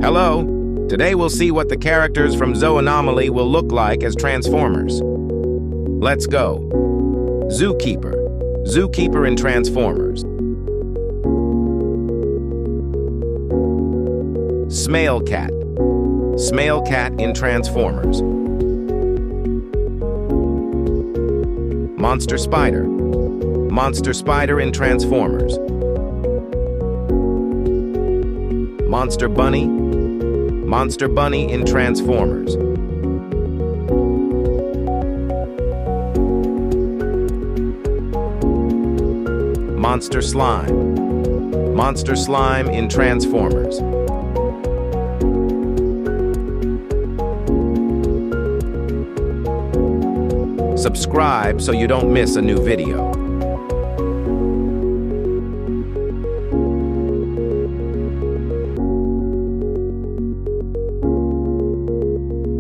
Hello! Today we'll see what the characters from Zoo Anomaly will look like as Transformers. Let's go. Zookeeper. Zookeeper in Transformers. Smail Cat. Smail Cat in Transformers. Monster Spider. Monster Spider in Transformers. Monster Bunny. Monster Bunny in Transformers. Monster Slime. Monster Slime in Transformers. Subscribe so you don't miss a new video.